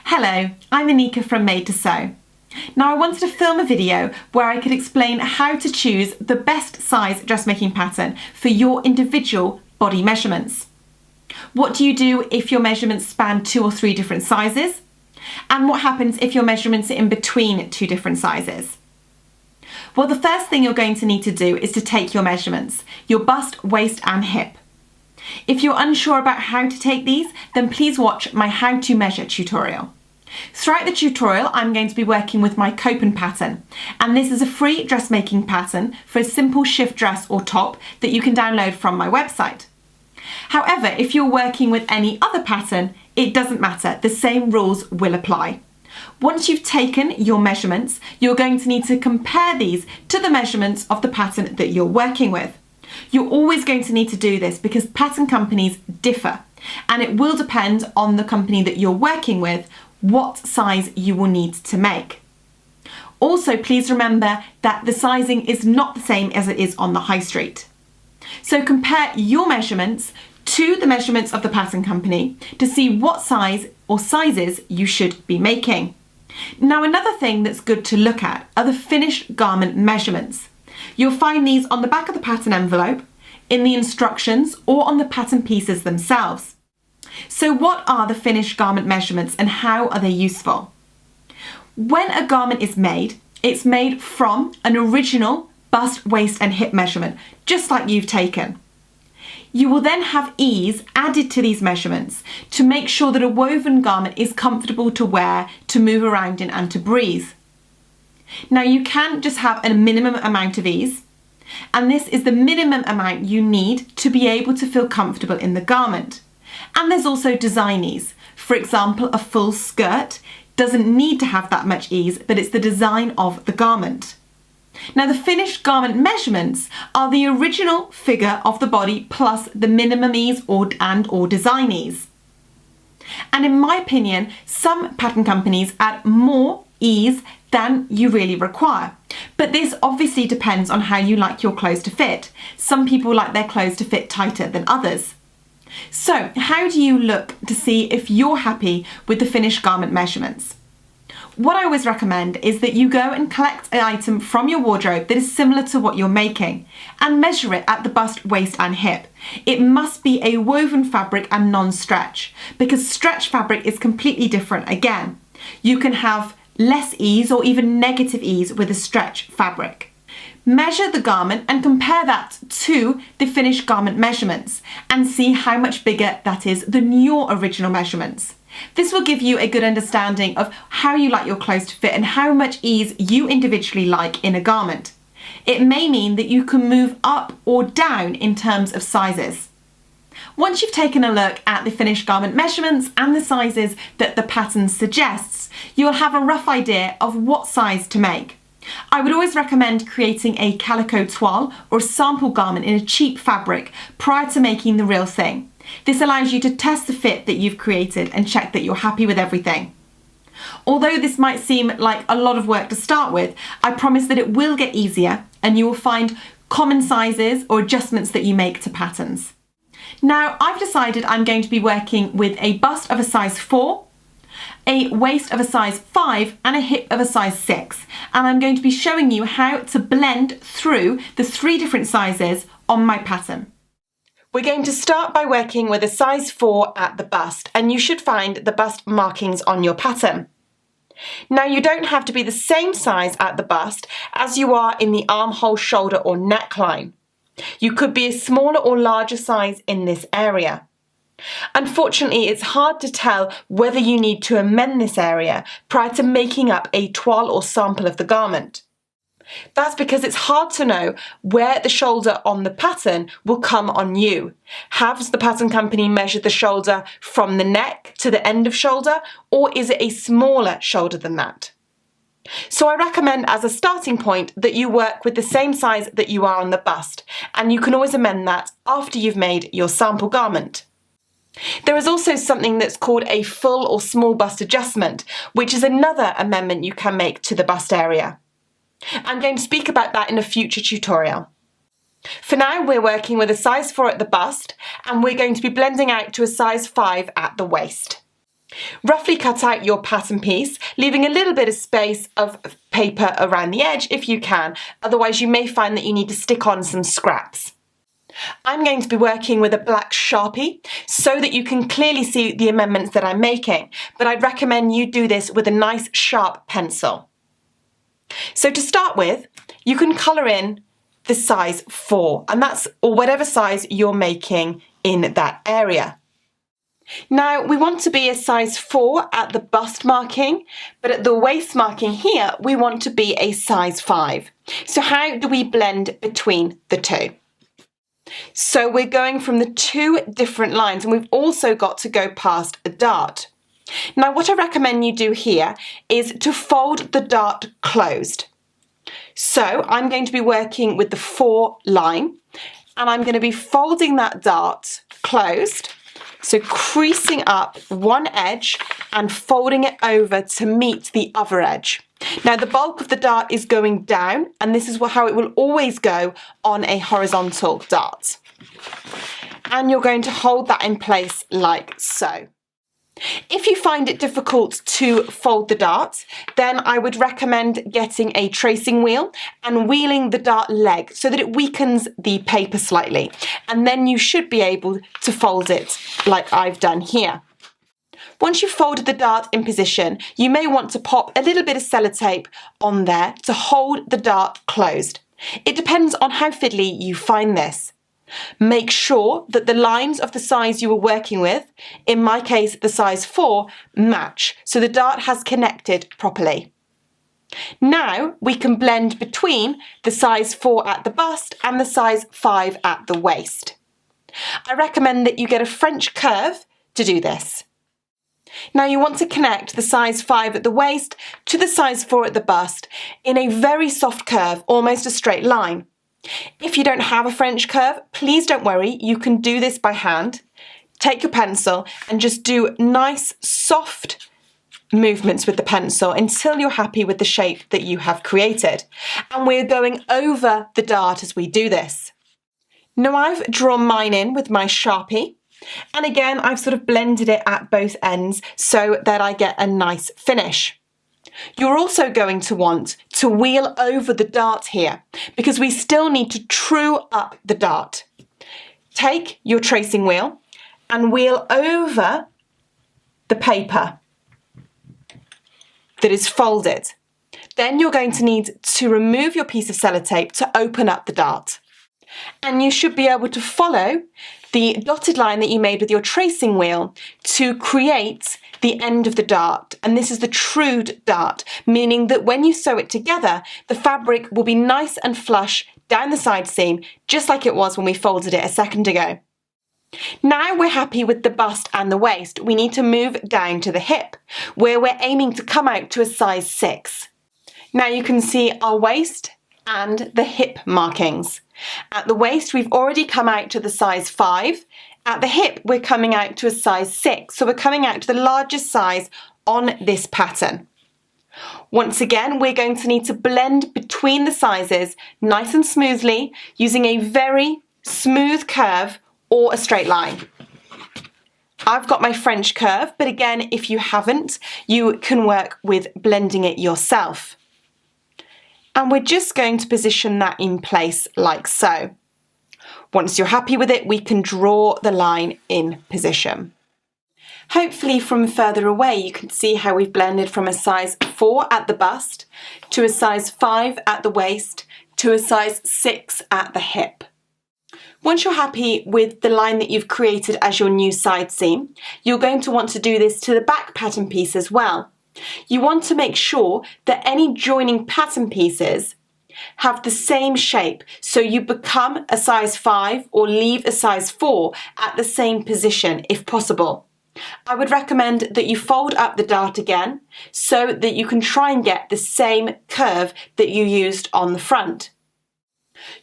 Hello, I'm Anika from Made to Sew. Now I wanted to film a video where I could explain how to choose the best size dressmaking pattern for your individual body measurements. What do you do if your measurements span 2 or 3 different sizes? And what happens if your measurements are in between 2 different sizes? Well, the first thing you're going to need to do is to take your measurements, your bust, waist and hip. If you're unsure about how to take these, then please watch my how to measure tutorial. Throughout the tutorial, I'm going to be working with my coping pattern, and this is a free dressmaking pattern for a simple shift dress or top that you can download from my website. However, if you're working with any other pattern, it doesn't matter, the same rules will apply. Once you've taken your measurements, you're going to need to compare these to the measurements of the pattern that you're working with. You're always going to need to do this because pattern companies differ, and it will depend on the company that you're working with what size you will need to make. Also, please remember that the sizing is not the same as it is on the high street. So compare your measurements to the measurements of the pattern company to see what size or sizes you should be making. Now, another thing that's good to look at are the finished garment measurements. You'll find these on the back of the pattern envelope, in the instructions, or on the pattern pieces themselves. So what are the finished garment measurements and how are they useful? When a garment is made, it's made from an original bust, waist and hip measurement, just like you've taken. You will then have ease added to these measurements to make sure that a woven garment is comfortable to wear, to move around in and to breathe. Now you can just have a minimum amount of ease, and this is the minimum amount you need to be able to feel comfortable in the garment. And there's also design ease. For example, a full skirt doesn't need to have that much ease, but it's the design of the garment. Now the finished garment measurements are the original figure of the body plus the minimum ease or design ease. And in my opinion, some pattern companies add more ease than you really require. But this obviously depends on how you like your clothes to fit. Some people like their clothes to fit tighter than others. So how do you look to see if you're happy with the finished garment measurements? What I always recommend is that you go and collect an item from your wardrobe that is similar to what you're making and measure it at the bust, waist and hip. It must be a woven fabric and non-stretch, because stretch fabric is completely different again. You can have less ease or even negative ease with a stretch fabric. Measure the garment and compare that to the finished garment measurements and see how much bigger that is than your original measurements. This will give you a good understanding of how you like your clothes to fit and how much ease you individually like in a garment. It may mean that you can move up or down in terms of sizes. Once you've taken a look at the finished garment measurements and the sizes that the pattern suggests, you'll have a rough idea of what size to make. I would always recommend creating a calico toile or sample garment in a cheap fabric prior to making the real thing. This allows you to test the fit that you've created and check that you're happy with everything. Although this might seem like a lot of work to start with, I promise that it will get easier and you will find common sizes or adjustments that you make to patterns. Now, I've decided I'm going to be working with a bust of a size 4, a waist of a size 5 and a hip of a size 6, and I'm going to be showing you how to blend through the 3 different sizes on my pattern. We're going to start by working with a size 4 at the bust, and you should find the bust markings on your pattern. Now you don't have to be the same size at the bust as you are in the armhole, shoulder or neckline. You could be a smaller or larger size in this area. Unfortunately, it's hard to tell whether you need to amend this area prior to making up a toile or sample of the garment. That's because it's hard to know where the shoulder on the pattern will come on you. Has the pattern company measured the shoulder from the neck to the end of shoulder, or is it a smaller shoulder than that? So I recommend as a starting point that you work with the same size that you are on the bust, and you can always amend that after you've made your sample garment. There is also something that's called a full or small bust adjustment, which is another amendment you can make to the bust area. I'm going to speak about that in a future tutorial. For now, we're working with a size 4 at the bust, and we're going to be blending out to a size 5 at the waist. Roughly cut out your pattern piece, leaving a little bit of space of paper around the edge if you can, otherwise you may find that you need to stick on some scraps. I'm going to be working with a black Sharpie so that you can clearly see the amendments that I'm making, but I'd recommend you do this with a nice sharp pencil. So to start with, you can colour in the size 4, and that's or whatever size you're making in that area. Now we want to be a size 4 at the bust marking, but at the waist marking here we want to be a size 5. So how do we blend between the two? So we're going from the two different lines, and we've also got to go past a dart. Now what I recommend you do here is to fold the dart closed. So I'm going to be working with the 4 line, and I'm going to be folding that dart closed, so creasing up one edge and folding it over to meet the other edge. Now the bulk of the dart is going down, and this is how it will always go on a horizontal dart. And you're going to hold that in place like so. If you find it difficult to fold the dart, then I would recommend getting a tracing wheel and wheeling the dart leg so that it weakens the paper slightly, and then you should be able to fold it like I've done here. Once you've folded the dart in position, you may want to pop a little bit of sellotape on there to hold the dart closed. It depends on how fiddly you find this. Make sure that the lines of the size you were working with, in my case the size 4, match so the dart has connected properly. Now we can blend between the size 4 at the bust and the size 5 at the waist. I recommend that you get a French curve to do this. Now you want to connect the size 5 at the waist to the size 4 at the bust in a very soft curve, almost a straight line. If you don't have a French curve, please don't worry, you can do this by hand. Take your pencil and just do nice soft movements with the pencil until you're happy with the shape that you have created. And we're going over the dart as we do this. Now I've drawn mine in with my Sharpie, and again I've sort of blended it at both ends so that I get a nice finish. You're also going to want to wheel over the dart here because we still need to true up the dart. Take your tracing wheel and wheel over the paper that is folded. Then you're going to need to remove your piece of sellotape to open up the dart. And you should be able to follow the dotted line that you made with your tracing wheel to create the end of the dart, and this is the trued dart, meaning that when you sew it together, the fabric will be nice and flush down the side seam, just like it was when we folded it a second ago. Now we're happy with the bust and the waist, we need to move down to the hip, where we're aiming to come out to a size 6. Now you can see our waist and the hip markings. At the waist, we've already come out to the size 5. At the hip, we're coming out to a size 6. So we're coming out to the largest size on this pattern. Once again, we're going to need to blend between the sizes nice and smoothly using a very smooth curve or a straight line. I've got my French curve, but again, if you haven't, you can work with blending it yourself. And we're just going to position that in place like so. Once you're happy with it, we can draw the line in position. Hopefully from further away you can see how we've blended from a size 4 at the bust to a size 5 at the waist to a size 6 at the hip. Once you're happy with the line that you've created as your new side seam, you're going to want to do this to the back pattern piece as well. You want to make sure that any joining pattern pieces have the same shape, so you become a size 5 or leave a size 4 at the same position if possible. I would recommend that you fold up the dart again so that you can try and get the same curve that you used on the front.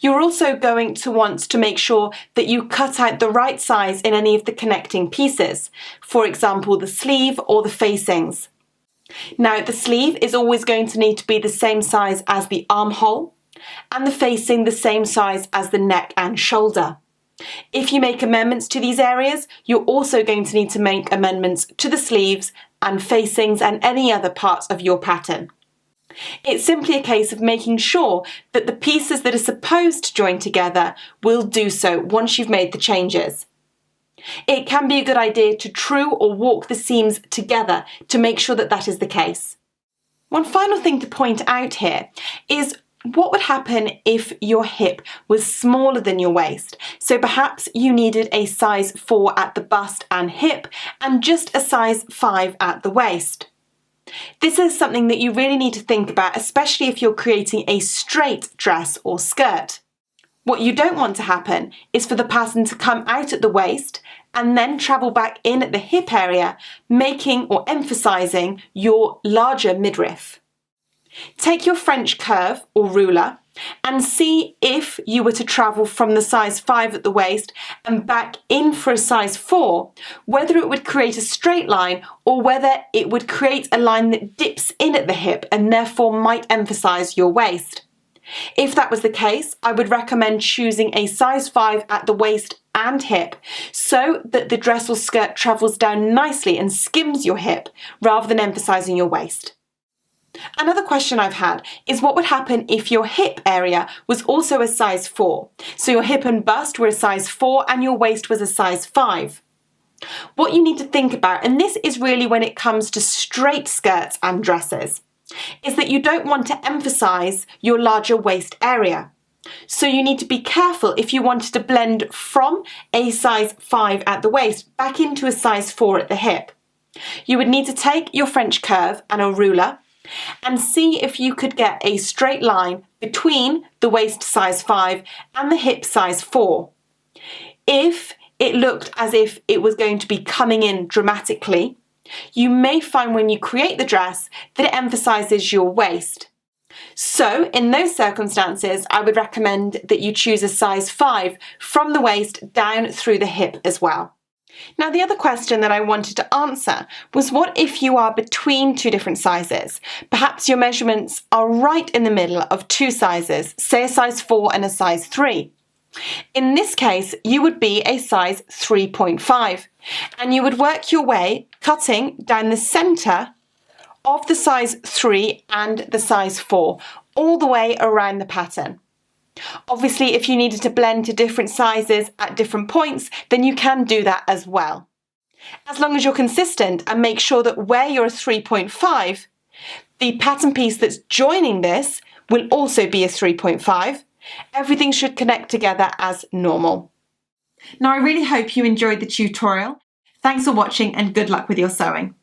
You're also going to want to make sure that you cut out the right size in any of the connecting pieces, for example the sleeve or the facings. Now the sleeve is always going to need to be the same size as the armhole and the facing the same size as the neck and shoulder. If you make amendments to these areas, you're also going to need to make amendments to the sleeves and facings and any other parts of your pattern. It's simply a case of making sure that the pieces that are supposed to join together will do so once you've made the changes. It can be a good idea to true or walk the seams together to make sure that that is the case. One final thing to point out here is what would happen if your hip was smaller than your waist. So perhaps you needed a size 4 at the bust and hip and just a size 5 at the waist. This is something that you really need to think about, especially if you're creating a straight dress or skirt. What you don't want to happen is for the pattern to come out at the waist and then travel back in at the hip area, making or emphasising your larger midriff. Take your French curve or ruler and see if you were to travel from the size 5 at the waist and back in for a size 4, whether it would create a straight line or whether it would create a line that dips in at the hip and therefore might emphasise your waist. If that was the case, I would recommend choosing a size 5 at the waist and hip so that the dress or skirt travels down nicely and skims your hip rather than emphasising your waist. Another question I've had is what would happen if your hip area was also a size 4? So your hip and bust were a size 4 and your waist was a size 5. What you need to think about, and this is really when it comes to straight skirts and dresses, is that you don't want to emphasise your larger waist area. So you need to be careful if you wanted to blend from a size 5 at the waist back into a size 4 at the hip. You would need to take your French curve and a ruler and see if you could get a straight line between the waist size 5 and the hip size 4. If it looked as if it was going to be coming in dramatically, you may find when you create the dress that it emphasises your waist. So in those circumstances, I would recommend that you choose a size 5 from the waist down through the hip as well. Now, the other question that I wanted to answer was what if you are between two different sizes? Perhaps your measurements are right in the middle of two sizes, say a size 4 and a size 3. In this case, you would be a size 3.5 and you would work your way cutting down the centre of the size 3 and the size 4 all the way around the pattern. Obviously, if you needed to blend to different sizes at different points, then you can do that as well. As long as you're consistent and make sure that where you're a 3.5, the pattern piece that's joining this will also be a 3.5. Everything should connect together as normal. Now, I really hope you enjoyed the tutorial. Thanks for watching and good luck with your sewing.